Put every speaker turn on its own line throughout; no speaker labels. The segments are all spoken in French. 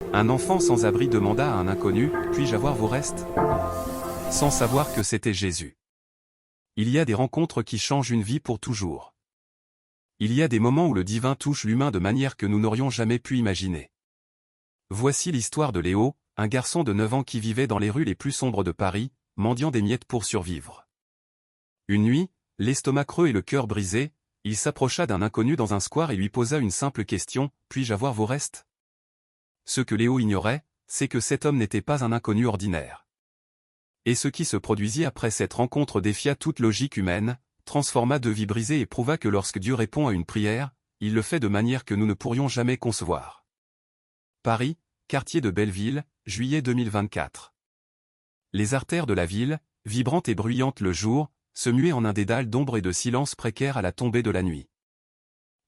Un enfant sans abri demanda à un inconnu, « Puis-je avoir vos restes ?» sans savoir que c'était Jésus. Il y a des rencontres qui changent une vie pour toujours. Il y a des moments où le divin touche l'humain de manière que nous n'aurions jamais pu imaginer. Voici l'histoire de Léo, un garçon de 9 ans qui vivait dans les rues les plus sombres de Paris, mendiant des miettes pour survivre. Une nuit, l'estomac creux et le cœur brisé, il s'approcha d'un inconnu dans un square et lui posa une simple question, « Puis-je avoir vos restes ?» Ce que Léo ignorait, c'est que cet homme n'était pas un inconnu ordinaire. Et ce qui se produisit après cette rencontre défia toute logique humaine, transforma deux vies brisées et prouva que lorsque Dieu répond à une prière, il le fait de manière que nous ne pourrions jamais concevoir. Paris, quartier de Belleville, juillet 2024. Les artères de la ville, vibrantes et bruyantes le jour, se muaient en un dédale d'ombre et de silence précaire à la tombée de la nuit.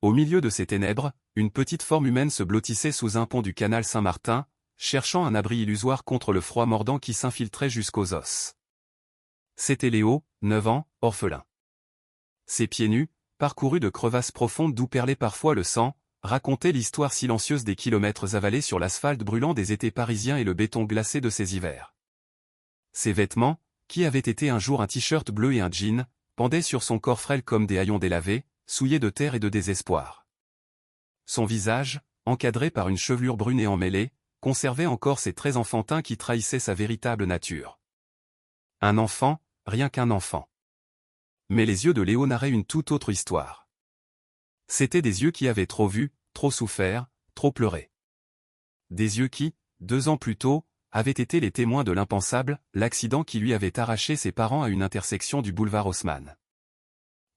Au milieu de ces ténèbres, une petite forme humaine se blottissait sous un pont du canal Saint-Martin, cherchant un abri illusoire contre le froid mordant qui s'infiltrait jusqu'aux os. C'était Léo, 9 ans, orphelin. Ses pieds nus, parcourus de crevasses profondes d'où perlait parfois le sang, racontaient l'histoire silencieuse des kilomètres avalés sur l'asphalte brûlant des étés parisiens et le béton glacé de ces hivers. Ses vêtements, qui avaient été un jour un t-shirt bleu et un jean, pendaient sur son corps frêle comme des haillons délavés, souillés de terre et de désespoir. Son visage, encadré par une chevelure brune et emmêlée, conservait encore ses traits enfantins qui trahissaient sa véritable nature. Un enfant, rien qu'un enfant. Mais les yeux de Léo narraient une toute autre histoire. C'étaient des yeux qui avaient trop vu, trop souffert, trop pleuré. Des yeux qui, 2 ans plus tôt, avaient été les témoins de l'impensable, l'accident qui lui avait arraché ses parents à une intersection du boulevard Haussmann.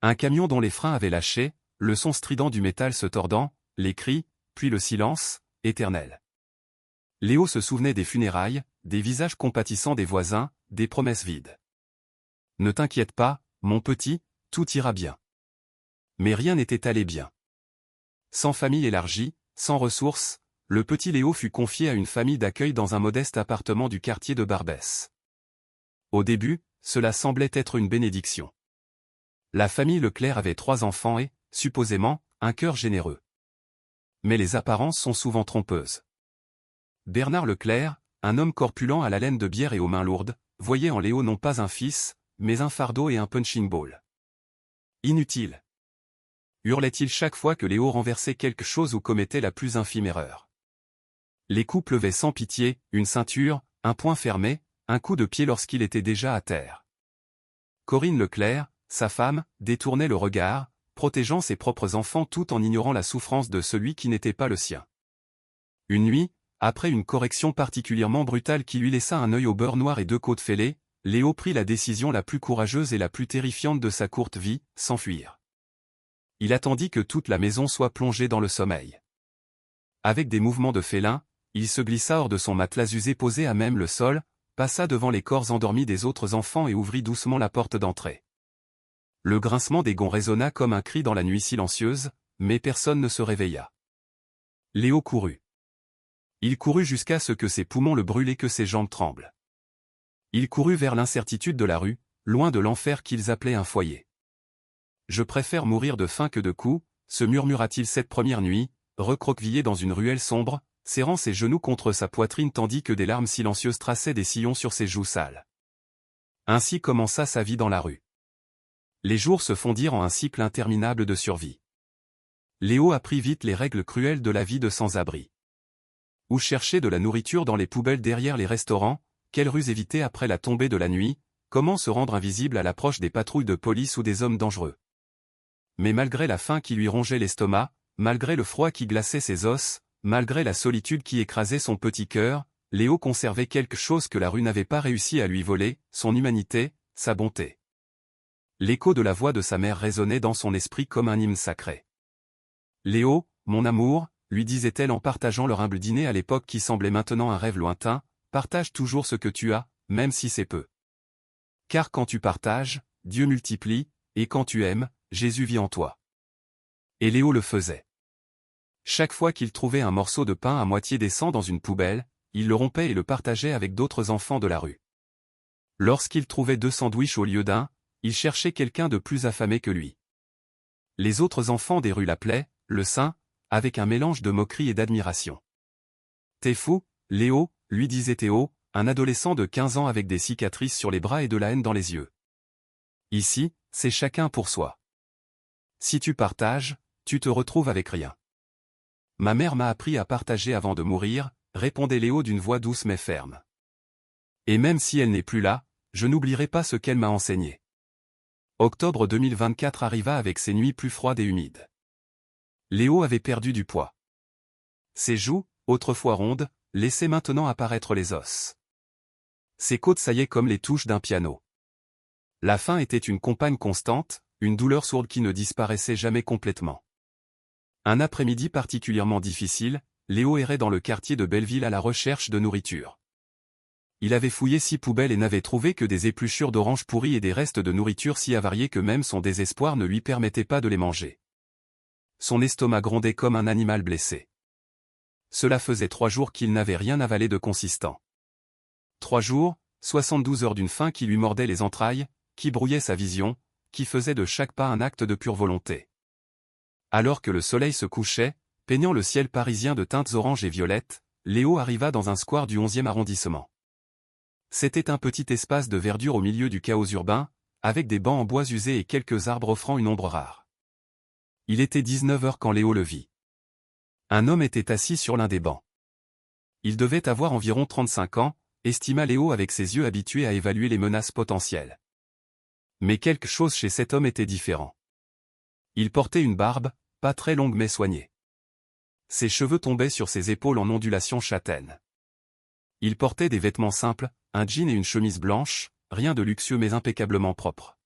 Un camion dont les freins avaient lâché, le son strident du métal se tordant, les cris, puis le silence, éternel. Léo se souvenait des funérailles, des visages compatissants des voisins, des promesses vides. « Ne t'inquiète pas, mon petit, tout ira bien. » Mais rien n'était allé bien. Sans famille élargie, sans ressources, le petit Léo fut confié à une famille d'accueil dans un modeste appartement du quartier de Barbès. Au début, cela semblait être une bénédiction. La famille Leclerc avait 3 enfants et, supposément, un cœur généreux. Mais les apparences sont souvent trompeuses. Bernard Leclerc, un homme corpulent à la laine de bière et aux mains lourdes, voyait en Léo non pas un fils, mais un fardeau et un punching ball. Inutile. Hurlait-il chaque fois que Léo renversait quelque chose ou commettait la plus infime erreur. Les coups pleuvaient sans pitié, une ceinture, un poing fermé, un coup de pied lorsqu'il était déjà à terre. Corinne Leclerc, sa femme, détournait le regard, protégeant ses propres enfants tout en ignorant la souffrance de celui qui n'était pas le sien. Une nuit, après une correction particulièrement brutale qui lui laissa un œil au beurre noir et 2 côtes fêlées, Léo prit la décision la plus courageuse et la plus terrifiante de sa courte vie, s'enfuir. Il attendit que toute la maison soit plongée dans le sommeil. Avec des mouvements de félin, il se glissa hors de son matelas usé posé à même le sol, passa devant les corps endormis des autres enfants et ouvrit doucement la porte d'entrée. Le grincement des gonds résonna comme un cri dans la nuit silencieuse, mais personne ne se réveilla. Léo courut. Il courut jusqu'à ce que ses poumons le brûlent et que ses jambes tremblent. Il courut vers l'incertitude de la rue, loin de l'enfer qu'ils appelaient un foyer. « Je préfère mourir de faim que de coups », se murmura-t-il cette première nuit, recroquevillé dans une ruelle sombre, serrant ses genoux contre sa poitrine tandis que des larmes silencieuses traçaient des sillons sur ses joues sales. Ainsi commença sa vie dans la rue. Les jours se fondirent en un cycle interminable de survie. Léo apprit vite les règles cruelles de la vie de sans-abri. Où chercher de la nourriture dans les poubelles derrière les restaurants, quelles rues éviter après la tombée de la nuit, comment se rendre invisible à l'approche des patrouilles de police ou des hommes dangereux. Mais malgré la faim qui lui rongeait l'estomac, malgré le froid qui glaçait ses os, malgré la solitude qui écrasait son petit cœur, Léo conservait quelque chose que la rue n'avait pas réussi à lui voler, son humanité, sa bonté. L'écho de la voix de sa mère résonnait dans son esprit comme un hymne sacré. « Léo, mon amour », lui disait-elle en partageant leur humble dîner à l'époque qui semblait maintenant un rêve lointain, « partage toujours ce que tu as, même si c'est peu. Car quand tu partages, Dieu multiplie, et quand tu aimes, Jésus vit en toi. » Et Léo le faisait. Chaque fois qu'il trouvait un morceau de pain à moitié décent dans une poubelle, il le rompait et le partageait avec d'autres enfants de la rue. Lorsqu'il trouvait 2 sandwichs au lieu d'un, il cherchait quelqu'un de plus affamé que lui. Les autres enfants des rues l'appelaient « le saint », avec un mélange de moquerie et d'admiration. T'es fou, Léo, lui disait Théo, un adolescent de 15 ans avec des cicatrices sur les bras et de la haine dans les yeux. Ici, c'est chacun pour soi. Si tu partages, tu te retrouves avec rien. Ma mère m'a appris à partager avant de mourir, répondait Léo d'une voix douce mais ferme. Et même si elle n'est plus là, je n'oublierai pas ce qu'elle m'a enseigné. Octobre 2024 arriva avec ses nuits plus froides et humides. Léo avait perdu du poids. Ses joues, autrefois rondes, laissaient maintenant apparaître les os. Ses côtes saillaient comme les touches d'un piano. La faim était une compagne constante, une douleur sourde qui ne disparaissait jamais complètement. Un après-midi particulièrement difficile, Léo errait dans le quartier de Belleville à la recherche de nourriture. Il avait fouillé 6 poubelles et n'avait trouvé que des épluchures d'oranges pourries et des restes de nourriture si avariés que même son désespoir ne lui permettait pas de les manger. Son estomac grondait comme un animal blessé. Cela faisait 3 jours qu'il n'avait rien avalé de consistant. 3 jours, 72 heures d'une faim qui lui mordait les entrailles, qui brouillait sa vision, qui faisait de chaque pas un acte de pure volonté. Alors que le soleil se couchait, peignant le ciel parisien de teintes oranges et violettes, Léo arriva dans un square du 11e arrondissement. C'était un petit espace de verdure au milieu du chaos urbain, avec des bancs en bois usés et quelques arbres offrant une ombre rare. Il était 19 heures quand Léo le vit. Un homme était assis sur l'un des bancs. Il devait avoir environ 35 ans, estima Léo avec ses yeux habitués à évaluer les menaces potentielles. Mais quelque chose chez cet homme était différent. Il portait une barbe, pas très longue mais soignée. Ses cheveux tombaient sur ses épaules en ondulations châtaines. Il portait des vêtements simples, un jean et une chemise blanche, rien de luxueux mais impeccablement propre.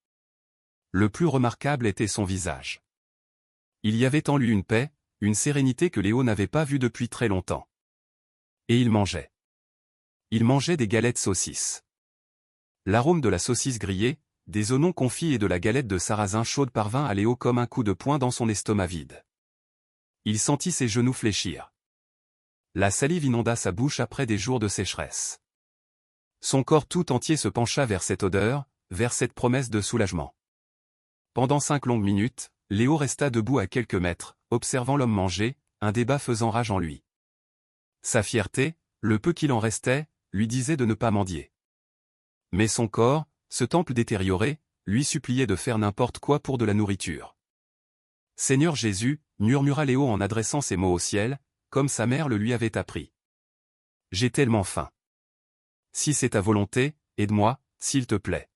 Le plus remarquable était son visage. Il y avait en lui une paix, une sérénité que Léo n'avait pas vue depuis très longtemps. Et il mangeait. Il mangeait des galettes saucisses. L'arôme de la saucisse grillée, des oignons confits et de la galette de sarrasin chaude parvint à Léo comme un coup de poing dans son estomac vide. Il sentit ses genoux fléchir. La salive inonda sa bouche après des jours de sécheresse. Son corps tout entier se pencha vers cette odeur, vers cette promesse de soulagement. Pendant 5 longues minutes, Léo resta debout à quelques mètres, observant l'homme manger, un débat faisant rage en lui. Sa fierté, le peu qu'il en restait, lui disait de ne pas mendier. Mais son corps, ce temple détérioré, lui suppliait de faire n'importe quoi pour de la nourriture. « Seigneur Jésus », murmura Léo en adressant ses mots au ciel, comme sa mère le lui avait appris. « J'ai tellement faim. Si c'est ta volonté, aide-moi, s'il te plaît. »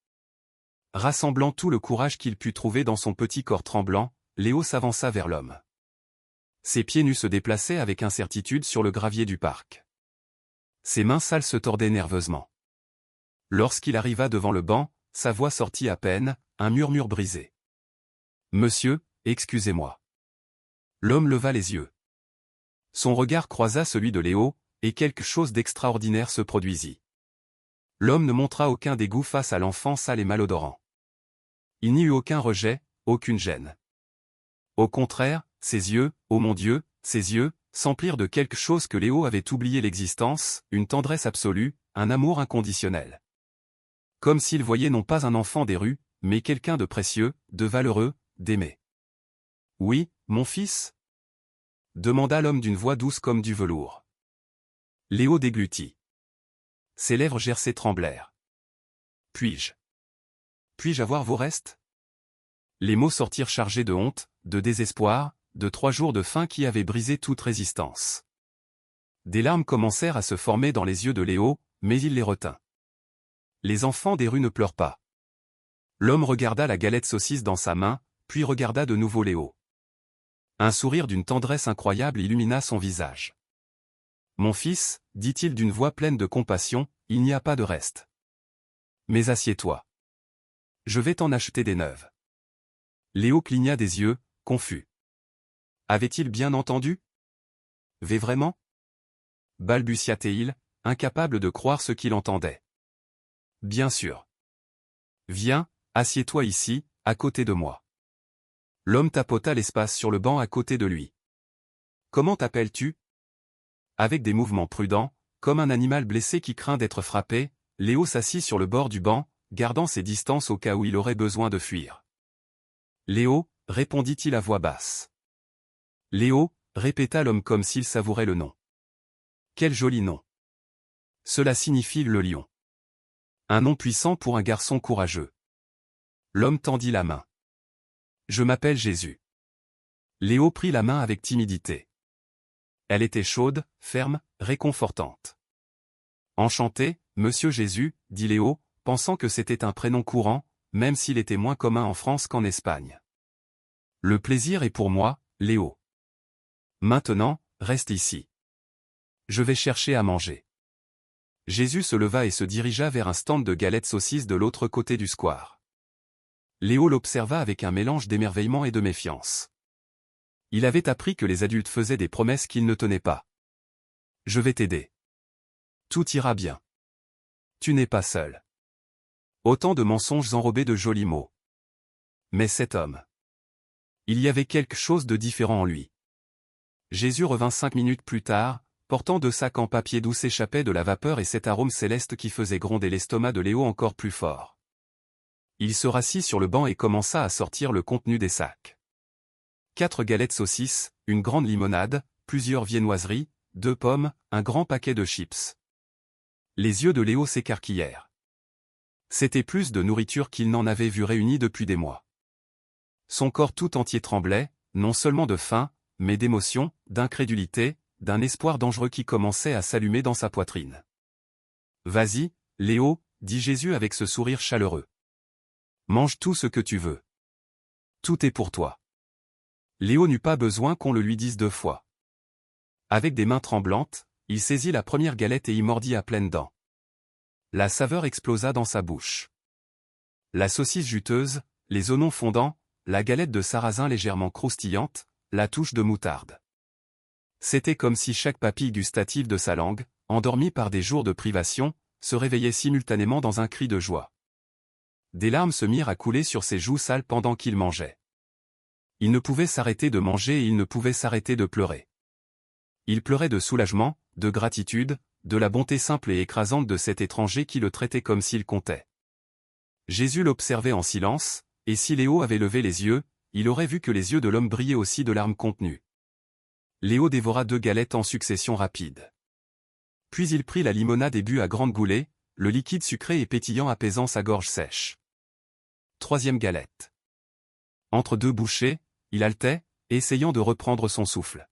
Rassemblant tout le courage qu'il put trouver dans son petit corps tremblant, Léo s'avança vers l'homme. Ses pieds nus se déplaçaient avec incertitude sur le gravier du parc. Ses mains sales se tordaient nerveusement. Lorsqu'il arriva devant le banc, sa voix sortit à peine, un murmure brisé. « Monsieur, excusez-moi. » L'homme leva les yeux. Son regard croisa celui de Léo, et quelque chose d'extraordinaire se produisit. L'homme ne montra aucun dégoût face à l'enfant sale et malodorant. Il n'y eut aucun rejet, aucune gêne. Au contraire, ses yeux, oh mon Dieu, ses yeux, s'emplirent de quelque chose que Léo avait oublié l'existence, une tendresse absolue, un amour inconditionnel. Comme s'il voyait non pas un enfant des rues, mais quelqu'un de précieux, de valeureux, d'aimé. « Oui, mon fils ?» demanda l'homme d'une voix douce comme du velours. Léo déglutit. Ses lèvres gercées tremblèrent. « Puis-je avoir vos restes ?» Les mots sortirent chargés de honte, de désespoir, de 3 jours de faim qui avaient brisé toute résistance. Des larmes commencèrent à se former dans les yeux de Léo, mais il les retint. Les enfants des rues ne pleurent pas. L'homme regarda la galette saucisse dans sa main, puis regarda de nouveau Léo. Un sourire d'une tendresse incroyable illumina son visage. « Mon fils, dit-il d'une voix pleine de compassion, il n'y a pas de reste. Mais assieds-toi. Je vais t'en acheter des neuves. » Léo cligna des yeux, confus. Avait-il bien entendu? Vraiment? Balbutia-t-il, incapable de croire ce qu'il entendait. Bien sûr. Viens, assieds-toi ici, à côté de moi. L'homme tapota l'espace sur le banc à côté de lui. Comment t'appelles-tu? Avec des mouvements prudents, comme un animal blessé qui craint d'être frappé, Léo s'assit sur le bord du banc, gardant ses distances au cas où il aurait besoin de fuir. Léo, répondit-il à voix basse. Léo, répéta l'homme comme s'il savourait le nom. Quel joli nom. Cela signifie le lion. Un nom puissant pour un garçon courageux. L'homme tendit la main. Je m'appelle Jésus. Léo prit la main avec timidité. Elle était chaude, ferme, réconfortante. Enchanté, Monsieur Jésus, dit Léo, pensant que c'était un prénom courant, même s'il était moins commun en France qu'en Espagne. Le plaisir est pour moi, Léo. Maintenant, reste ici. Je vais chercher à manger. Jésus se leva et se dirigea vers un stand de galettes saucisses de l'autre côté du square. Léo l'observa avec un mélange d'émerveillement et de méfiance. Il avait appris que les adultes faisaient des promesses qu'ils ne tenaient pas. Je vais t'aider. Tout ira bien. Tu n'es pas seul. Autant de mensonges enrobés de jolis mots. Mais cet homme. Il y avait quelque chose de différent en lui. Jésus revint 5 minutes plus tard, portant 2 sacs en papier d'où s'échappait de la vapeur et cet arôme céleste qui faisait gronder l'estomac de Léo encore plus fort. Il se rassit sur le banc et commença à sortir le contenu des sacs. 4 galettes saucisses, une grande limonade, plusieurs viennoiseries, 2 pommes, un grand paquet de chips. Les yeux de Léo s'écarquillèrent. C'était plus de nourriture qu'il n'en avait vu réunie depuis des mois. Son corps tout entier tremblait, non seulement de faim, mais d'émotion, d'incrédulité, d'un espoir dangereux qui commençait à s'allumer dans sa poitrine. « Vas-y, Léo, dit Jésus avec ce sourire chaleureux. Mange tout ce que tu veux. Tout est pour toi. Léo n'eut pas besoin qu'on le lui dise 2 fois. Avec des mains tremblantes, il saisit la première galette et y mordit à pleines dents. La saveur explosa dans sa bouche. La saucisse juteuse, les oignons fondants, la galette de sarrasin légèrement croustillante, la touche de moutarde. C'était comme si chaque papille gustative de sa langue, endormie par des jours de privation, se réveillait simultanément dans un cri de joie. Des larmes se mirent à couler sur ses joues sales pendant qu'il mangeait. Il ne pouvait s'arrêter de manger et il ne pouvait s'arrêter de pleurer. Il pleurait de soulagement, de gratitude, de la bonté simple et écrasante de cet étranger qui le traitait comme s'il comptait. Jésus l'observait en silence, et si Léo avait levé les yeux, il aurait vu que les yeux de l'homme brillaient aussi de larmes contenues. Léo dévora 2 galettes en succession rapide. Puis il prit la limonade et but à grandes goulées, le liquide sucré et pétillant apaisant sa gorge sèche. 3e galette. Entre 2 bouchées, il haletait, essayant de reprendre son souffle.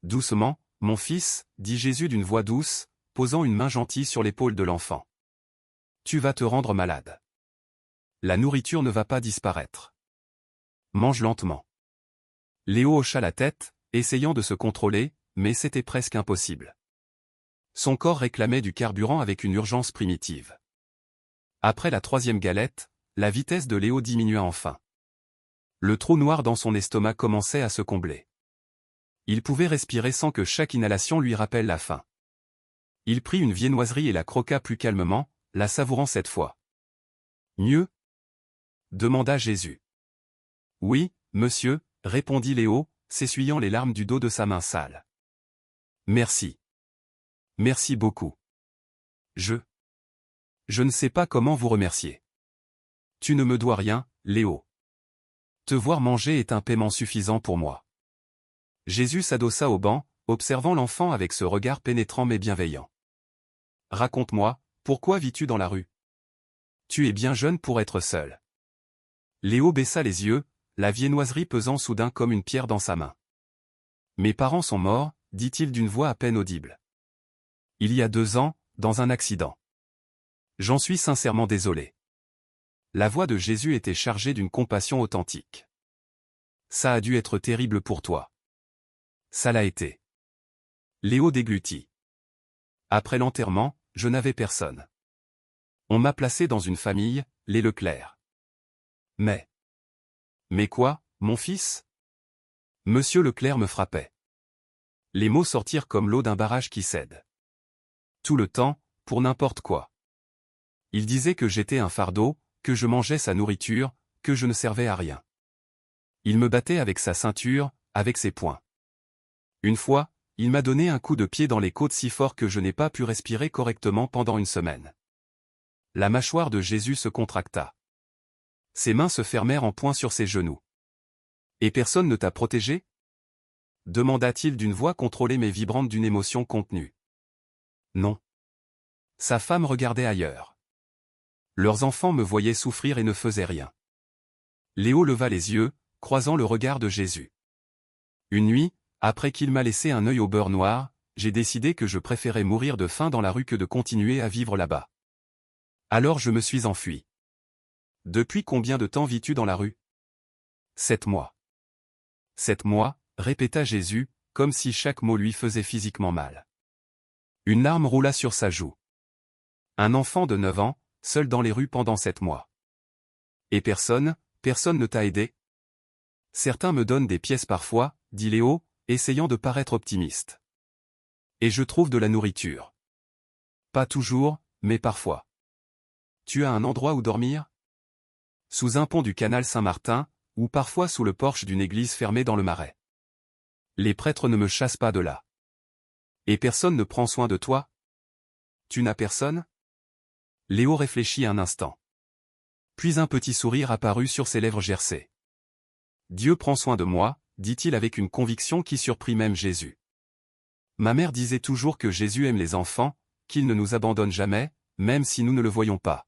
Doucement, mon fils, dit Jésus d'une voix douce, posant une main gentille sur l'épaule de l'enfant. Tu vas te rendre malade. La nourriture ne va pas disparaître. Mange lentement. Léo hocha la tête, essayant de se contrôler, mais c'était presque impossible. Son corps réclamait du carburant avec une urgence primitive. Après la 3e galette, la vitesse de Léo diminua enfin. Le trou noir dans son estomac commençait à se combler. Il pouvait respirer sans que chaque inhalation lui rappelle la faim. Il prit une viennoiserie et la croqua plus calmement, la savourant cette fois. Mieux ? Demanda Jésus. Oui, monsieur, répondit Léo, s'essuyant les larmes du dos de sa main sale. Merci. Merci beaucoup. Je ne sais pas comment vous remercier. Tu ne me dois rien, Léo. Te voir manger est un paiement suffisant pour moi. Jésus s'adossa au banc, observant l'enfant avec ce regard pénétrant mais bienveillant. Raconte-moi, pourquoi vis-tu dans la rue? Tu es bien jeune pour être seul. Léo baissa les yeux, la viennoiserie pesant soudain comme une pierre dans sa main. Mes parents sont morts, dit-il d'une voix à peine audible. Il y a 2 ans, dans un accident. J'en suis sincèrement désolé. La voix de Jésus était chargée d'une compassion authentique. Ça a dû être terrible pour toi. Ça l'a été. Léo déglutit. Après l'enterrement, je n'avais personne. On m'a placé dans une famille, les Leclerc. Mais quoi, mon fils? Monsieur Leclerc me frappait. Les mots sortirent comme l'eau d'un barrage qui cède. Tout le temps, pour n'importe quoi. Il disait que j'étais un fardeau, que je mangeais sa nourriture, que je ne servais à rien. Il me battait avec sa ceinture, avec ses poings. Une fois, il m'a donné un coup de pied dans les côtes si fort que je n'ai pas pu respirer correctement pendant une semaine. La mâchoire de Jésus se contracta. Ses mains se fermèrent en poing sur ses genoux. « Et personne ne t'a protégé » demanda-t-il d'une voix contrôlée mais vibrante d'une émotion contenue. Non. Sa femme regardait ailleurs. Leurs enfants me voyaient souffrir et ne faisaient rien. Léo leva les yeux, croisant le regard de Jésus. Une nuit, après qu'il m'a laissé un œil au beurre noir, j'ai décidé que je préférais mourir de faim dans la rue que de continuer à vivre là-bas. Alors je me suis enfui. Depuis combien de temps vis-tu dans la rue? 7 mois. 7 mois, répéta Jésus, comme si chaque mot lui faisait physiquement mal. Une larme roula sur sa joue. Un enfant de 9 ans, seul dans les rues pendant 7 mois. Et personne ne t'a aidé? Certains me donnent des pièces parfois, dit Léo, essayant de paraître optimiste. Et je trouve de la nourriture. Pas toujours, mais parfois. Tu as un endroit où dormir? Sous un pont du canal Saint-Martin, ou parfois sous le porche d'une église fermée dans le Marais. Les prêtres ne me chassent pas de là. Et personne ne prend soin de toi? Tu n'as personne? Léo réfléchit un instant. Puis un petit sourire apparut sur ses lèvres gercées. Dieu prend soin de moi, dit-il avec une conviction qui surprit même Jésus. Ma mère disait toujours que Jésus aime les enfants, qu'il ne nous abandonne jamais, même si nous ne le voyons pas.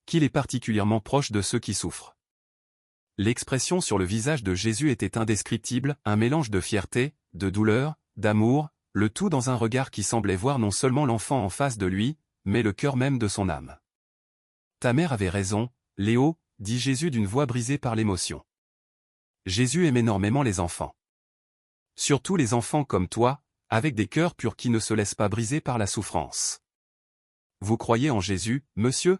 Qu'il est particulièrement proche de ceux qui souffrent. L'expression sur le visage de Jésus était indescriptible, un mélange de fierté, de douleur, d'amour, le tout dans un regard qui semblait voir non seulement l'enfant en face de lui, mais le cœur même de son âme. Ta mère avait raison, Léo, dit Jésus d'une voix brisée par l'émotion. Jésus aime énormément les enfants. Surtout les enfants comme toi, avec des cœurs purs qui ne se laissent pas briser par la souffrance. Vous croyez en Jésus, monsieur?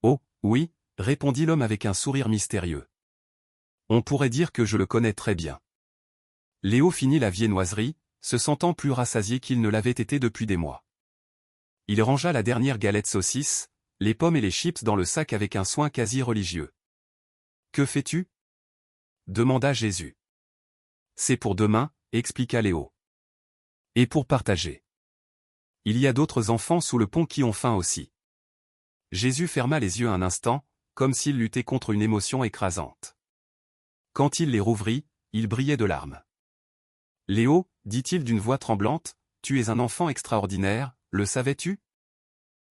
Oh, oui, répondit l'homme avec un sourire mystérieux. On pourrait dire que je le connais très bien. Léo finit la viennoiserie, se sentant plus rassasié qu'il ne l'avait été depuis des mois. Il rangea la dernière galette saucisse, les pommes et les chips dans le sac avec un soin quasi religieux. Que fais-tu? Demanda Jésus. C'est pour demain, expliqua Léo. Et pour partager. Il y a d'autres enfants sous le pont qui ont faim aussi. Jésus ferma les yeux un instant, comme s'il luttait contre une émotion écrasante. Quand il les rouvrit, il brillait de larmes. Léo, dit-il d'une voix tremblante, tu es un enfant extraordinaire, le savais-tu?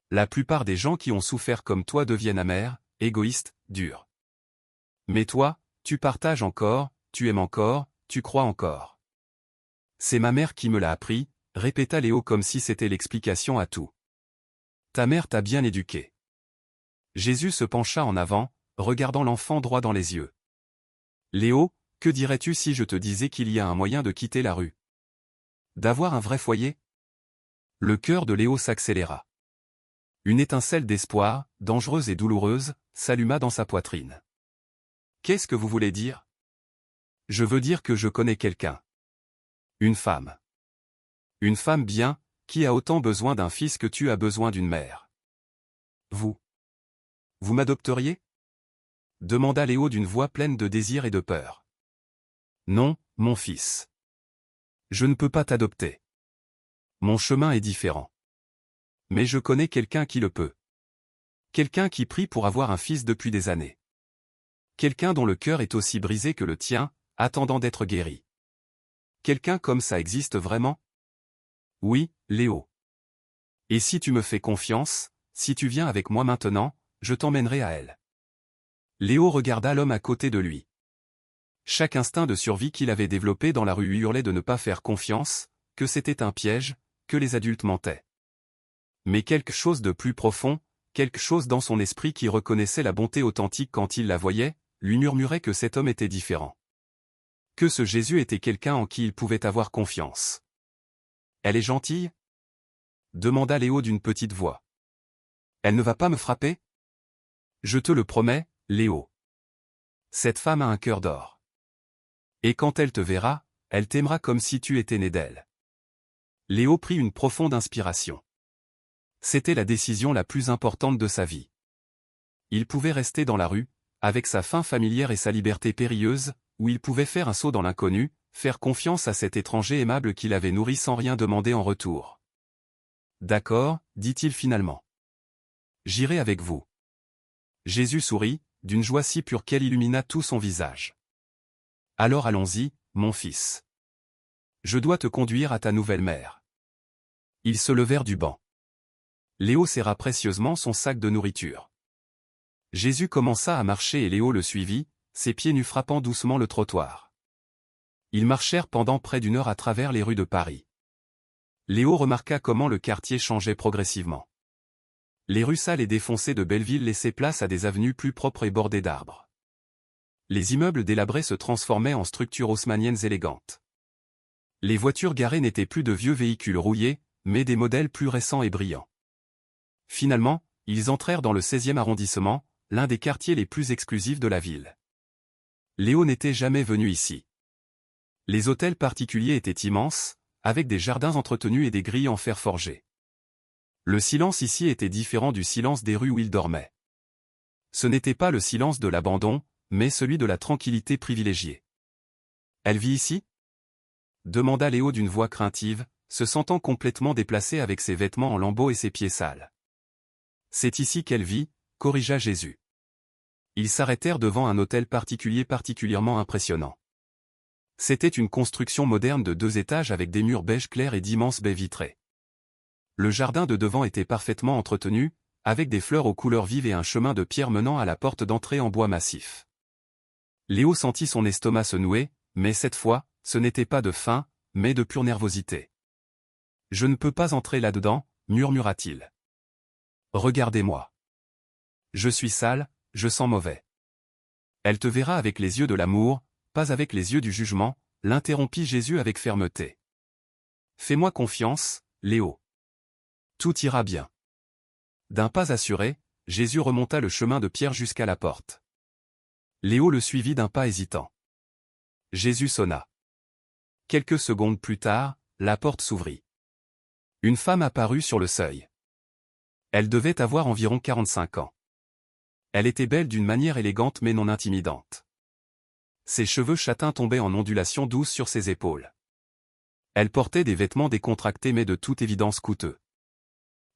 La plupart des gens qui ont souffert comme toi deviennent amers, égoïstes, durs. Mais toi, tu partages encore, tu aimes encore, tu crois encore. C'est ma mère qui me l'a appris, répéta Léo comme si c'était l'explication à tout. Ta mère t'a bien éduqué. Jésus se pencha en avant, regardant l'enfant droit dans les yeux. Léo, que dirais-tu si je te disais qu'il y a un moyen de quitter la rue? D'avoir un vrai foyer? Le cœur de Léo s'accéléra. Une étincelle d'espoir, dangereuse et douloureuse, s'alluma dans sa poitrine. Qu'est-ce que vous voulez dire? Je veux dire que je connais quelqu'un. Une femme. Une femme bien, qui a autant besoin d'un fils que tu as besoin d'une mère. Vous. Vous m'adopteriez? Demanda Léo d'une voix pleine de désir et de peur. Non, mon fils. Je ne peux pas t'adopter. Mon chemin est différent. Mais je connais quelqu'un qui le peut. Quelqu'un qui prie pour avoir un fils depuis des années. Quelqu'un dont le cœur est aussi brisé que le tien, attendant d'être guéri. Quelqu'un comme ça existe vraiment? Oui, Léo. Et si tu me fais confiance, si tu viens avec moi maintenant, je t'emmènerai à elle. Léo regarda l'homme à côté de lui. Chaque instinct de survie qu'il avait développé dans la rue lui hurlait de ne pas faire confiance, que c'était un piège, que les adultes mentaient. Mais quelque chose de plus profond, quelque chose dans son esprit qui reconnaissait la bonté authentique quand il la voyait, lui murmurait que cet homme était différent. Que ce Jésus était quelqu'un en qui il pouvait avoir confiance. Elle est gentille? Demanda Léo d'une petite voix. Elle ne va pas me frapper? Je te le promets, Léo. Cette femme a un cœur d'or. Et quand elle te verra, elle t'aimera comme si tu étais né d'elle. Léo prit une profonde inspiration. C'était la décision la plus importante de sa vie. Il pouvait rester dans la rue, avec sa faim familière et sa liberté périlleuse, où il pouvait faire un saut dans l'inconnu, faire confiance à cet étranger aimable qu'il avait nourri sans rien demander en retour. D'accord, dit-il finalement. J'irai avec vous. Jésus sourit, d'une joie si pure qu'elle illumina tout son visage. Alors allons-y, mon fils. Je dois te conduire à ta nouvelle mère. Ils se levèrent du banc. Léo serra précieusement son sac de nourriture. Jésus commença à marcher et Léo le suivit, ses pieds nus frappant doucement le trottoir. Ils marchèrent pendant près d'une heure à travers les rues de Paris. Léo remarqua comment le quartier changeait progressivement. Les rues sales et défoncées de Belleville laissaient place à des avenues plus propres et bordées d'arbres. Les immeubles délabrés se transformaient en structures haussmanniennes élégantes. Les voitures garées n'étaient plus de vieux véhicules rouillés, mais des modèles plus récents et brillants. Finalement, ils entrèrent dans le 16e arrondissement, l'un des quartiers les plus exclusifs de la ville. Léo n'était jamais venu ici. Les hôtels particuliers étaient immenses, avec des jardins entretenus et des grilles en fer forgé. Le silence ici était différent du silence des rues où il dormait. Ce n'était pas le silence de l'abandon, mais celui de la tranquillité privilégiée. « Elle vit ici ?» demanda Léo d'une voix craintive, se sentant complètement déplacé avec ses vêtements en lambeaux et ses pieds sales. « C'est ici qu'elle vit », corrigea Jésus. Ils s'arrêtèrent devant un hôtel particulier particulièrement impressionnant. C'était une construction moderne de 2 étages avec des murs beige clair et d'immenses baies vitrées. Le jardin de devant était parfaitement entretenu, avec des fleurs aux couleurs vives et un chemin de pierre menant à la porte d'entrée en bois massif. Léo sentit son estomac se nouer, mais cette fois, ce n'était pas de faim, mais de pure nervosité. « Je ne peux pas entrer là-dedans, » murmura-t-il. « Regardez-moi. Je suis sale, je sens mauvais. » « Elle te verra avec les yeux de l'amour, pas avec les yeux du jugement, » l'interrompit Jésus avec fermeté. « Fais-moi confiance, Léo. Tout ira bien. » D'un pas assuré, Jésus remonta le chemin de pierre jusqu'à la porte. Léo le suivit d'un pas hésitant. Jésus sonna. Quelques secondes plus tard, la porte s'ouvrit. Une femme apparut sur le seuil. Elle devait avoir environ 45 ans. Elle était belle d'une manière élégante mais non intimidante. Ses cheveux châtains tombaient en ondulations douces sur ses épaules. Elle portait des vêtements décontractés mais de toute évidence coûteux.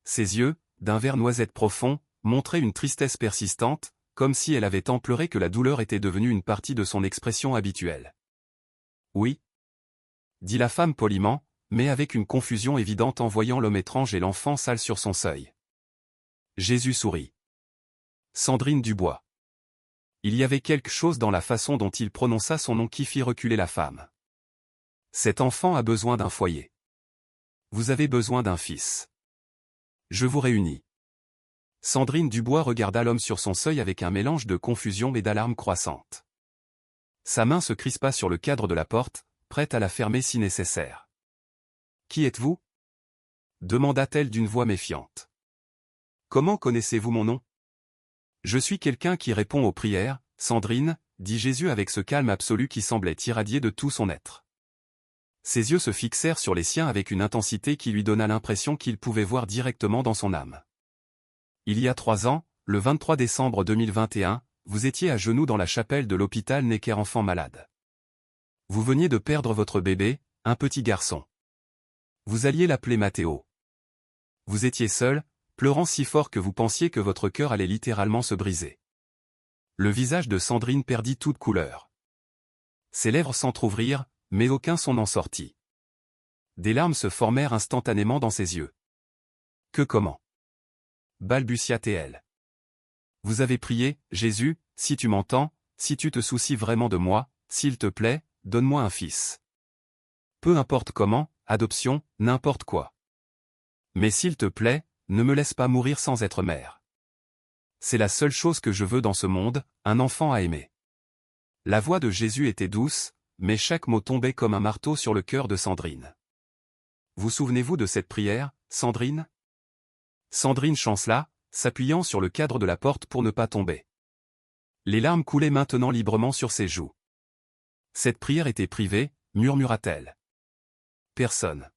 Ses yeux, d'un vert noisette profond, montraient une tristesse persistante, comme si elle avait tant pleuré que la douleur était devenue une partie de son expression habituelle. « Oui » dit la femme poliment, mais avec une confusion évidente en voyant l'homme étrange et l'enfant sale sur son seuil. Jésus sourit. Sandrine Dubois. Il y avait quelque chose dans la façon dont il prononça son nom qui fit reculer la femme. Cet enfant a besoin d'un foyer. Vous avez besoin d'un fils. Je vous réunis. Sandrine Dubois regarda l'homme sur son seuil avec un mélange de confusion et d'alarme croissante. Sa main se crispa sur le cadre de la porte, prête à la fermer si nécessaire. « Qui êtes-vous » demanda-t-elle d'une voix méfiante. « Comment connaissez-vous mon nom ?»« Je suis quelqu'un qui répond aux prières, Sandrine, » dit Jésus avec ce calme absolu qui semblait irradier de tout son être. Ses yeux se fixèrent sur les siens avec une intensité qui lui donna l'impression qu'il pouvait voir directement dans son âme. Il y a 3 ans, le 23 décembre 2021, vous étiez à genoux dans la chapelle de l'hôpital Necker enfant malade. Vous veniez de perdre votre bébé, un petit garçon. Vous alliez l'appeler Mathéo. Vous étiez seul, pleurant si fort que vous pensiez que votre cœur allait littéralement se briser. Le visage de Sandrine perdit toute couleur. Ses lèvres s'entr'ouvrirent, mais aucun son n'en sortit. Des larmes se formèrent instantanément dans ses yeux. « Que comment » balbutia-t-elle. « Vous avez prié, Jésus, si tu m'entends, si tu te soucies vraiment de moi, s'il te plaît, donne-moi un fils. Peu importe comment, adoption, n'importe quoi. Mais s'il te plaît, ne me laisse pas mourir sans être mère. C'est la seule chose que je veux dans ce monde, un enfant à aimer. » La voix de Jésus était douce, mais chaque mot tombait comme un marteau sur le cœur de Sandrine. « Vous souvenez-vous de cette prière, Sandrine » Sandrine chancela, s'appuyant sur le cadre de la porte pour ne pas tomber. Les larmes coulaient maintenant librement sur ses joues. « Cette prière était privée, » murmura-t-elle. « Personne.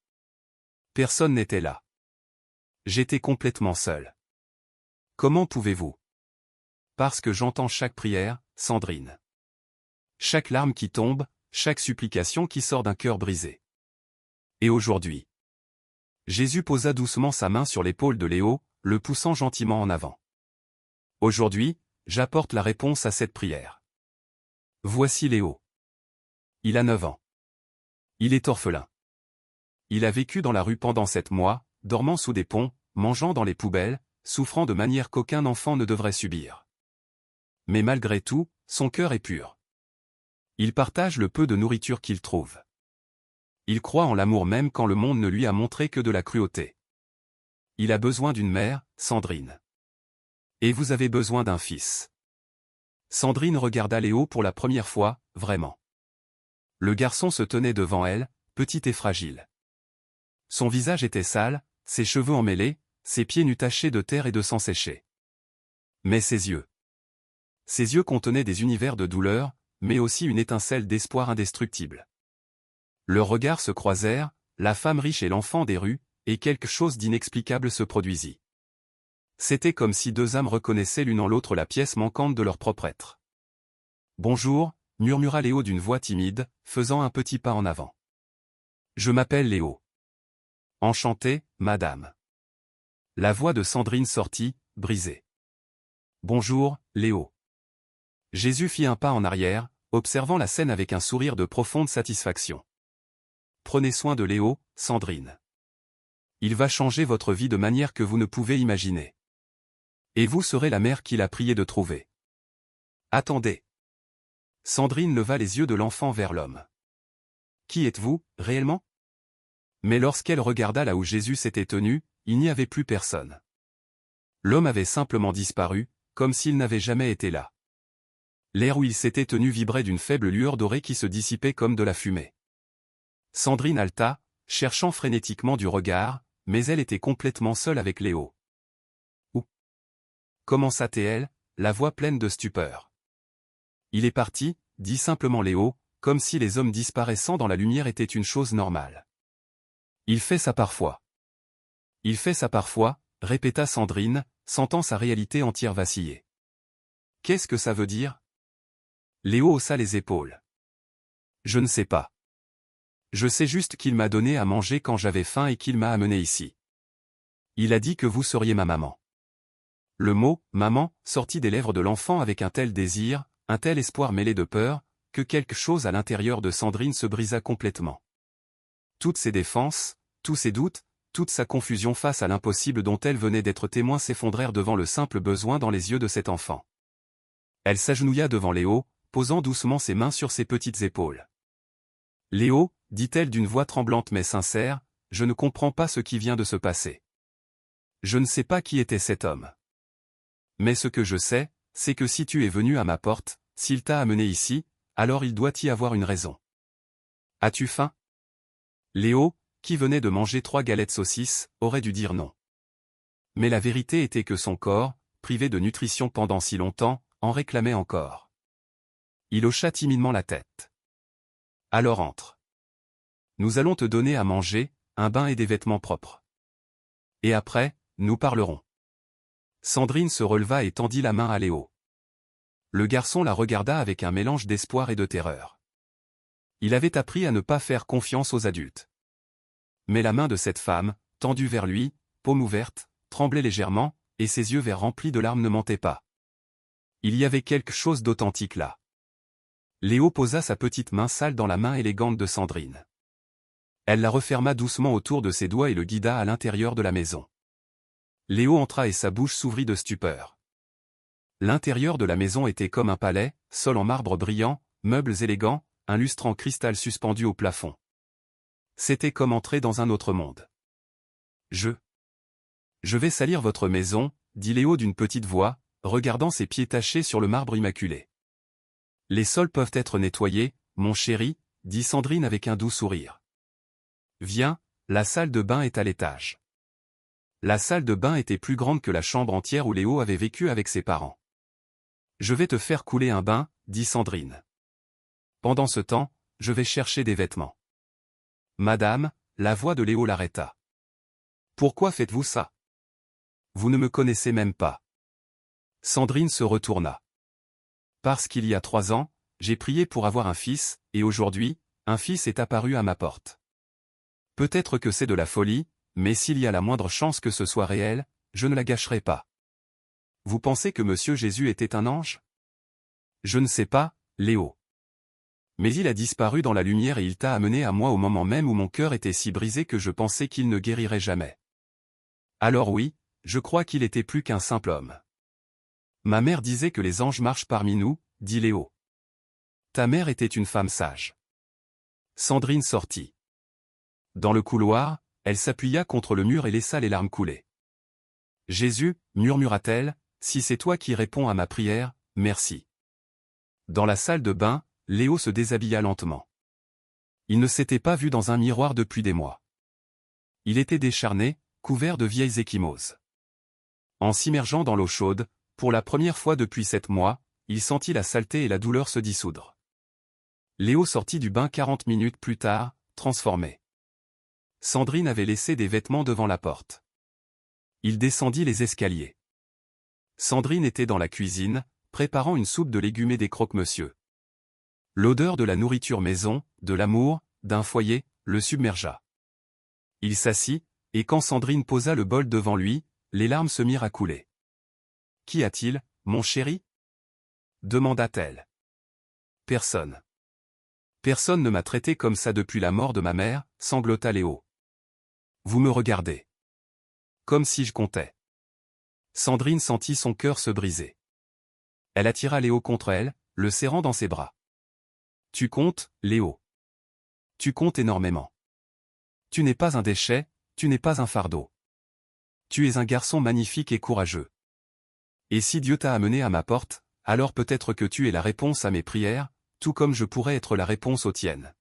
Personne n'était là. J'étais complètement seul. »« Comment pouvez-vous » ?»« Parce que j'entends chaque prière, Sandrine. Chaque larme qui tombe, chaque supplication qui sort d'un cœur brisé. Et aujourd'hui. » Jésus posa doucement sa main sur l'épaule de Léo, le poussant gentiment en avant. « Aujourd'hui, j'apporte la réponse à cette prière. Voici Léo. Il a 9 ans. Il est orphelin. Il a vécu dans la rue pendant 7 mois, dormant sous des ponts, mangeant dans les poubelles, souffrant de manière qu'aucun enfant ne devrait subir. Mais malgré tout, son cœur est pur. Il partage le peu de nourriture qu'il trouve. Il croit en l'amour même quand le monde ne lui a montré que de la cruauté. Il a besoin d'une mère, Sandrine. Et vous avez besoin d'un fils. Sandrine regarda Léo pour la première fois, vraiment. Le garçon se tenait devant elle, petit et fragile. Son visage était sale, ses cheveux emmêlés, ses pieds nus tachés de terre et de sang séché. Mais ses yeux contenaient des univers de douleur, mais aussi une étincelle d'espoir indestructible. Leurs regards se croisèrent, la femme riche et l'enfant des rues, et quelque chose d'inexplicable se produisit. C'était comme si deux âmes reconnaissaient l'une en l'autre la pièce manquante de leur propre être. « Bonjour », murmura Léo d'une voix timide, faisant un petit pas en avant. « Je m'appelle Léo. »« Enchanté, madame. » La voix de Sandrine sortit, brisée. « Bonjour, Léo. » Jésus fit un pas en arrière, observant la scène avec un sourire de profonde satisfaction. « Prenez soin de Léo, Sandrine. Il va changer votre vie de manière que vous ne pouvez imaginer. Et vous serez la mère qu'il a prié de trouver. Attendez. » Sandrine leva les yeux de l'enfant vers l'homme. « Qui êtes-vous, réellement ?» Mais lorsqu'elle regarda là où Jésus s'était tenu, il n'y avait plus personne. L'homme avait simplement disparu, comme s'il n'avait jamais été là. L'air où il s'était tenu vibrait d'une faible lueur dorée qui se dissipait comme de la fumée. Sandrine haleta, cherchant frénétiquement du regard, mais elle était complètement seule avec Léo. « Où » commença-t-elle, la voix pleine de stupeur. « Il est parti », dit simplement Léo, comme si les hommes disparaissant dans la lumière étaient une chose normale. « Il fait ça parfois. »« Il fait ça parfois », répéta Sandrine, sentant sa réalité entière vaciller. « Qu'est-ce que ça veut dire ?» Léo haussa les épaules. « Je ne sais pas. Je sais juste qu'il m'a donné à manger quand j'avais faim et qu'il m'a amené ici. Il a dit que vous seriez ma maman. » Le mot « maman » sortit des lèvres de l'enfant avec un tel désir, un tel espoir mêlé de peur, que quelque chose à l'intérieur de Sandrine se brisa complètement. Toutes ses défenses, tous ses doutes, toute sa confusion face à l'impossible dont elle venait d'être témoin s'effondrèrent devant le simple besoin dans les yeux de cet enfant. Elle s'agenouilla devant Léo, posant doucement ses mains sur ses petites épaules. « Léo, » dit-elle d'une voix tremblante mais sincère, « je ne comprends pas ce qui vient de se passer. Je ne sais pas qui était cet homme. Mais ce que je sais, c'est que si tu es venu à ma porte, s'il t'a amené ici, alors il doit y avoir une raison. As-tu faim ?» Léo, qui venait de manger 3 galettes saucisses, aurait dû dire non. Mais la vérité était que son corps, privé de nutrition pendant si longtemps, en réclamait encore. Il hocha timidement la tête. « Alors entre. Nous allons te donner à manger, un bain et des vêtements propres. Et après, nous parlerons. » Sandrine se releva et tendit la main à Léo. Le garçon la regarda avec un mélange d'espoir et de terreur. Il avait appris à ne pas faire confiance aux adultes. Mais la main de cette femme, tendue vers lui, paume ouverte, tremblait légèrement, et ses yeux verts remplis de larmes ne mentaient pas. Il y avait quelque chose d'authentique là. Léo posa sa petite main sale dans la main élégante de Sandrine. Elle la referma doucement autour de ses doigts et le guida à l'intérieur de la maison. Léo entra et sa bouche s'ouvrit de stupeur. L'intérieur de la maison était comme un palais, sol en marbre brillant, meubles élégants, un lustre en cristal suspendu au plafond. C'était comme entrer dans un autre monde. « Je vais salir votre maison, » dit Léo d'une petite voix, regardant ses pieds tachés sur le marbre immaculé. « Les sols peuvent être nettoyés, mon chéri, » dit Sandrine avec un doux sourire. « Viens, la salle de bain est à l'étage. » La salle de bain était plus grande que la chambre entière où Léo avait vécu avec ses parents. « Je vais te faire couler un bain, » dit Sandrine. « Pendant ce temps, je vais chercher des vêtements. » « Madame » la voix de Léo l'arrêta. « Pourquoi faites-vous ça? Vous ne me connaissez même pas. » Sandrine se retourna. « Parce qu'il y a 3 ans, j'ai prié pour avoir un fils, et aujourd'hui, un fils est apparu à ma porte. Peut-être que c'est de la folie, mais s'il y a la moindre chance que ce soit réel, je ne la gâcherai pas. Vous pensez que Monsieur Jésus était un ange? Je ne sais pas, Léo. Mais il a disparu dans la lumière et il t'a amené à moi au moment même où mon cœur était si brisé que je pensais qu'il ne guérirait jamais. Alors oui, je crois qu'il était plus qu'un simple homme. Ma mère disait que les anges marchent parmi nous, dit Léo. Ta mère était une femme sage. Sandrine sortit. Dans le couloir, elle s'appuya contre le mur et laissa les larmes couler. Jésus, murmura-t-elle, si c'est toi qui réponds à ma prière, merci. Dans la salle de bain, Léo se déshabilla lentement. Il ne s'était pas vu dans un miroir depuis des mois. Il était décharné, couvert de vieilles ecchymoses. En s'immergeant dans l'eau chaude, pour la première fois depuis 7 mois, il sentit la saleté et la douleur se dissoudre. Léo sortit du bain 40 minutes plus tard, transformé. Sandrine avait laissé des vêtements devant la porte. Il descendit les escaliers. Sandrine était dans la cuisine, préparant une soupe de légumes et des croque-monsieur. L'odeur de la nourriture maison, de l'amour, d'un foyer, le submergea. Il s'assit, et quand Sandrine posa le bol devant lui, les larmes se mirent à couler. « Qu'y a-t-il, mon chéri » demanda-t-elle. « Personne. Personne ne m'a traité comme ça depuis la mort de ma mère, sanglota Léo. Vous me regardez. Comme si je comptais. » Sandrine sentit son cœur se briser. Elle attira Léo contre elle, le serrant dans ses bras. « Tu comptes, Léo. Tu comptes énormément. Tu n'es pas un déchet, tu n'es pas un fardeau. Tu es un garçon magnifique et courageux. Et si Dieu t'a amené à ma porte, alors peut-être que tu es la réponse à mes prières, tout comme je pourrais être la réponse aux tiennes. »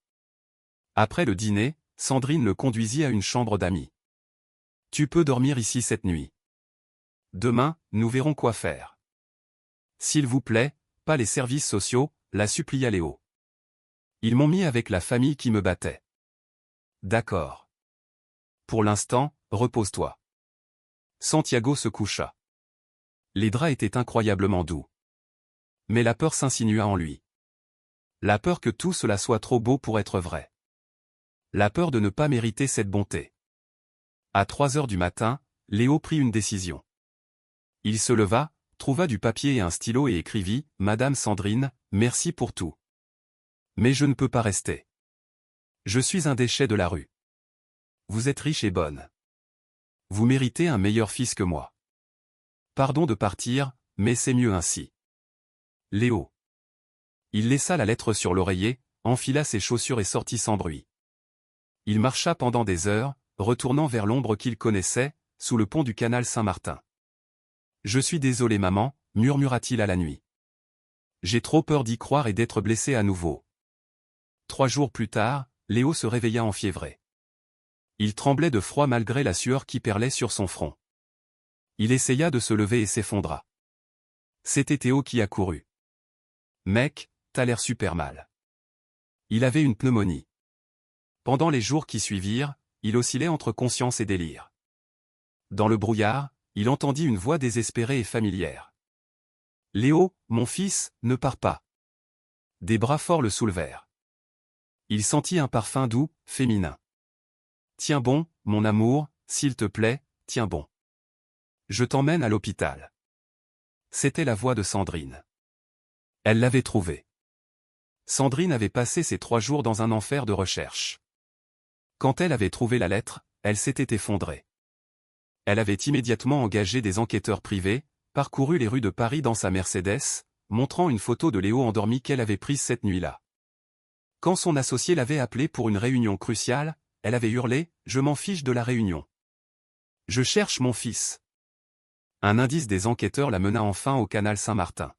Après le dîner, Sandrine le conduisit à une chambre d'amis. « Tu peux dormir ici cette nuit. Demain, nous verrons quoi faire. »« S'il vous plaît, pas les services sociaux, » la supplia Léo. « Ils m'ont mis avec la famille qui me battait. »« D'accord. Pour l'instant, repose-toi. » Santiago se coucha. Les draps étaient incroyablement doux. Mais la peur s'insinua en lui. La peur que tout cela soit trop beau pour être vrai. La peur de ne pas mériter cette bonté. À 3 heures du matin, Léo prit une décision. Il se leva, trouva du papier et un stylo et écrivit « Madame Sandrine, merci pour tout. Mais je ne peux pas rester. Je suis un déchet de la rue. Vous êtes riche et bonne. Vous méritez un meilleur fils que moi. Pardon de partir, mais c'est mieux ainsi. Léo. » Il laissa la lettre sur l'oreiller, enfila ses chaussures et sortit sans bruit. Il marcha pendant des heures, retournant vers l'ombre qu'il connaissait, sous le pont du canal Saint-Martin. « Je suis désolé maman, » murmura-t-il à la nuit. « J'ai trop peur d'y croire et d'être blessé à nouveau. » 3 jours plus tard, Léo se réveilla enfiévré. Il tremblait de froid malgré la sueur qui perlait sur son front. Il essaya de se lever et s'effondra. C'était Théo qui accourut. « Mec, t'as l'air super mal. » Il avait une pneumonie. Pendant les jours qui suivirent, il oscillait entre conscience et délire. Dans le brouillard, il entendit une voix désespérée et familière. « Léo, mon fils, ne pars pas. » Des bras forts le soulevèrent. Il sentit un parfum doux, féminin. « Tiens bon, mon amour, s'il te plaît, tiens bon. Je t'emmène à l'hôpital. » C'était la voix de Sandrine. Elle l'avait trouvé. Sandrine avait passé ces 3 jours dans un enfer de recherche. Quand elle avait trouvé la lettre, elle s'était effondrée. Elle avait immédiatement engagé des enquêteurs privés, parcouru les rues de Paris dans sa Mercedes, montrant une photo de Léo endormi qu'elle avait prise cette nuit-là. Quand son associé l'avait appelée pour une réunion cruciale, elle avait hurlé « Je m'en fiche de la réunion. Je cherche mon fils. » Un indice des enquêteurs la mena enfin au canal Saint-Martin.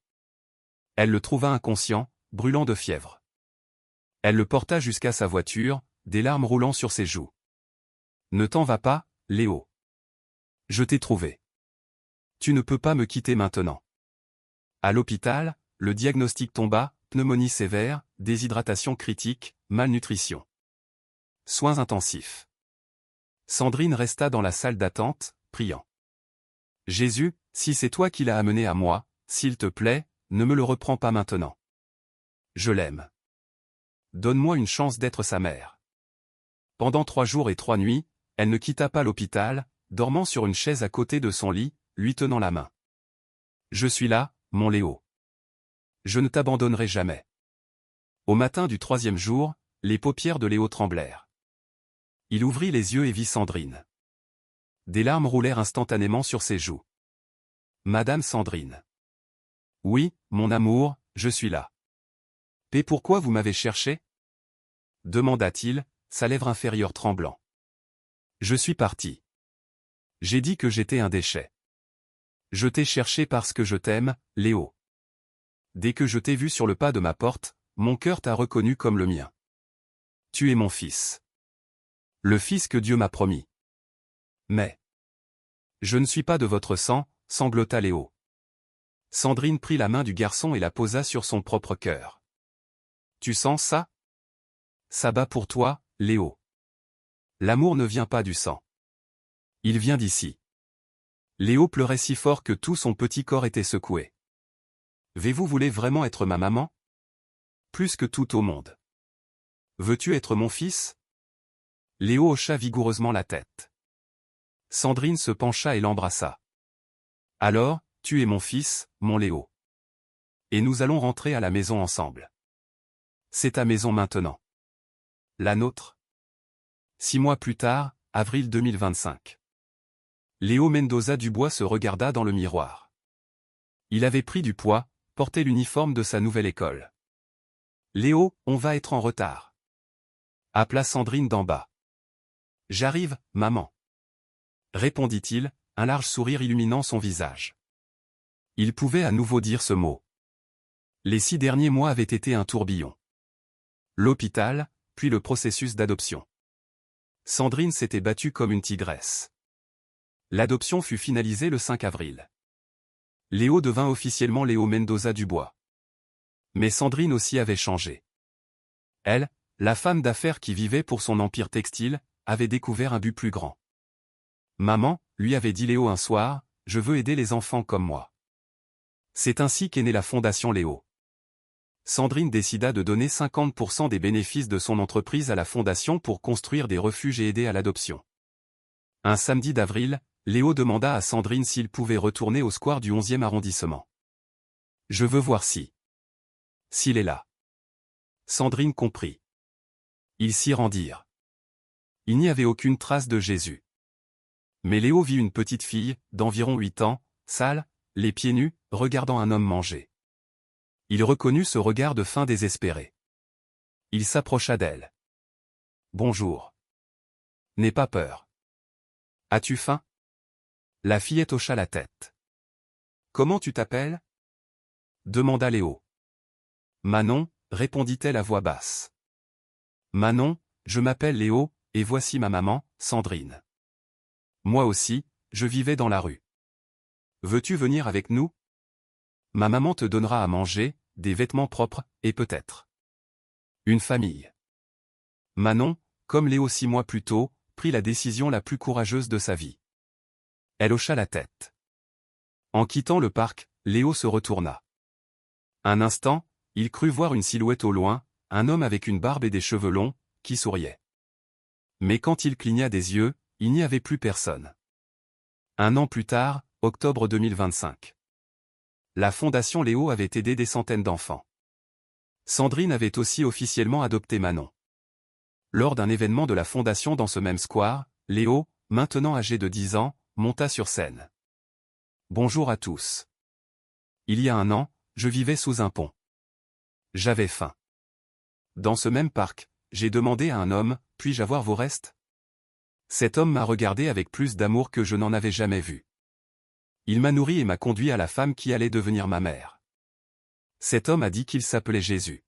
Elle le trouva inconscient, brûlant de fièvre. Elle le porta jusqu'à sa voiture, des larmes roulant sur ses joues. « Ne t'en vas pas, Léo. Je t'ai trouvé. Tu ne peux pas me quitter maintenant. » À l'hôpital, le diagnostic tomba, pneumonie sévère, déshydratation critique, malnutrition. Soins intensifs. Sandrine resta dans la salle d'attente, priant. « Jésus, si c'est toi qui l'as amené à moi, s'il te plaît, ne me le reprends pas maintenant. Je l'aime. Donne-moi une chance d'être sa mère. » Pendant 3 jours et 3 nuits, elle ne quitta pas l'hôpital, dormant sur une chaise à côté de son lit, lui tenant la main. « Je suis là, mon Léo. Je ne t'abandonnerai jamais. » Au matin du 3e jour, les paupières de Léo tremblèrent. Il ouvrit les yeux et vit Sandrine. Des larmes roulèrent instantanément sur ses joues. Madame Sandrine. Oui, mon amour, je suis là. Et pourquoi vous m'avez cherché? Demanda-t-il, sa lèvre inférieure tremblant. Je suis parti. J'ai dit que j'étais un déchet. Je t'ai cherché parce que je t'aime, Léo. Dès que je t'ai vu sur le pas de ma porte, mon cœur t'a reconnu comme le mien. Tu es mon fils. Le fils que Dieu m'a promis. Mais je ne suis pas de votre sang, sanglota Léo. Sandrine prit la main du garçon et la posa sur son propre cœur. Tu sens ça? Ça bat pour toi, Léo. L'amour ne vient pas du sang. Il vient d'ici. Léo pleurait si fort que tout son petit corps était secoué. Vous voulez vraiment être ma maman? Plus que tout au monde. Veux-tu être mon fils? Léo hocha vigoureusement la tête. Sandrine se pencha et l'embrassa. Alors, tu es mon fils, mon Léo. Et nous allons rentrer à la maison ensemble. C'est ta maison maintenant. La nôtre. 6 mois plus tard, avril 2025. Léo Mendoza Dubois se regarda dans le miroir. Il avait pris du poids, portait l'uniforme de sa nouvelle école. Léo, on va être en retard. Appela Sandrine d'en bas. J'arrive, maman. Répondit-il, un large sourire illuminant son visage. Il pouvait à nouveau dire ce mot. Les 6 derniers mois avaient été un tourbillon. L'hôpital, puis le processus d'adoption. Sandrine s'était battue comme une tigresse. L'adoption fut finalisée le 5 avril. Léo devint officiellement Léo Mendoza Dubois. Mais Sandrine aussi avait changé. Elle, la femme d'affaires qui vivait pour son empire textile, avait découvert un but plus grand. Maman, lui avait dit Léo un soir, je veux aider les enfants comme moi. C'est ainsi qu'est née la Fondation Léo. Sandrine décida de donner 50% des bénéfices de son entreprise à la Fondation pour construire des refuges et aider à l'adoption. Un samedi d'avril, Léo demanda à Sandrine s'il pouvait retourner au square du 11e arrondissement. Je veux voir s'il est là. Sandrine comprit. Ils s'y rendirent. Il n'y avait aucune trace de Jésus. Mais Léo vit une petite fille, d'environ 8 ans, sale, les pieds nus, regardant un homme manger. Il reconnut ce regard de faim désespéré. Il s'approcha d'elle. Bonjour. N'aie pas peur. As-tu faim? La fillette hocha la tête. Comment tu t'appelles? Demanda Léo. Manon, répondit-elle à voix basse. Manon, je m'appelle Léo, et voici ma maman, Sandrine. Moi aussi, je vivais dans la rue. Veux-tu venir avec nous? Ma maman te donnera à manger, des vêtements propres, et peut-être une famille. Manon, comme Léo 6 mois plus tôt, prit la décision la plus courageuse de sa vie. Elle hocha la tête. En quittant le parc, Léo se retourna. Un instant, il crut voir une silhouette au loin, un homme avec une barbe et des cheveux longs, qui souriait. Mais quand il cligna des yeux, il n'y avait plus personne. 1 an plus tard, octobre 2025. La Fondation Léo avait aidé des centaines d'enfants. Sandrine avait aussi officiellement adopté Manon. Lors d'un événement de la Fondation dans ce même square, Léo, maintenant âgé de 10 ans, monta sur scène. Bonjour à tous. Il y a 1 an, je vivais sous un pont. J'avais faim. Dans ce même parc, j'ai demandé à un homme, puis-je avoir vos restes? Cet homme m'a regardé avec plus d'amour que je n'en avais jamais vu. Il m'a nourri et m'a conduit à la femme qui allait devenir ma mère. Cet homme a dit qu'il s'appelait Jésus.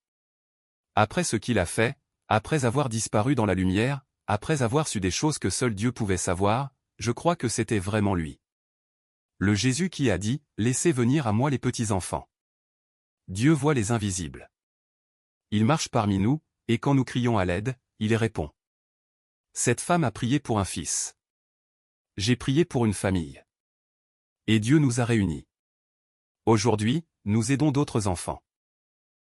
Après ce qu'il a fait, après avoir disparu dans la lumière, après avoir su des choses que seul Dieu pouvait savoir, je crois que c'était vraiment lui. Le Jésus qui a dit, « Laissez venir à moi les petits-enfants. » Dieu voit les invisibles. Il marche parmi nous, et quand nous crions à l'aide, il répond. Cette femme a prié pour un fils. J'ai prié pour une famille. Et Dieu nous a réunis. Aujourd'hui, nous aidons d'autres enfants.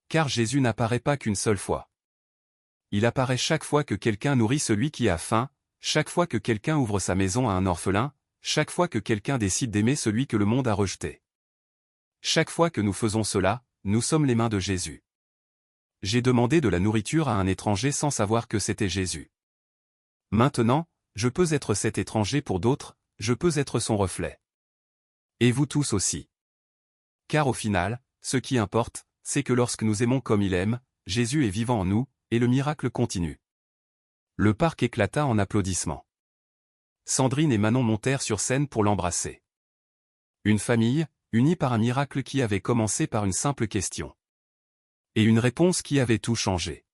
Car Jésus n'apparaît pas qu'une seule fois. Il apparaît chaque fois que quelqu'un nourrit celui qui a faim, chaque fois que quelqu'un ouvre sa maison à un orphelin, chaque fois que quelqu'un décide d'aimer celui que le monde a rejeté. Chaque fois que nous faisons cela, nous sommes les mains de Jésus. J'ai demandé de la nourriture à un étranger sans savoir que c'était Jésus. Maintenant, je peux être cet étranger pour d'autres, je peux être son reflet. Et vous tous aussi. Car au final, ce qui importe, c'est que lorsque nous aimons comme il aime, Jésus est vivant en nous, et le miracle continue. Le parc éclata en applaudissements. Sandrine et Manon montèrent sur scène pour l'embrasser. Une famille, unie par un miracle qui avait commencé par une simple question. Et une réponse qui avait tout changé.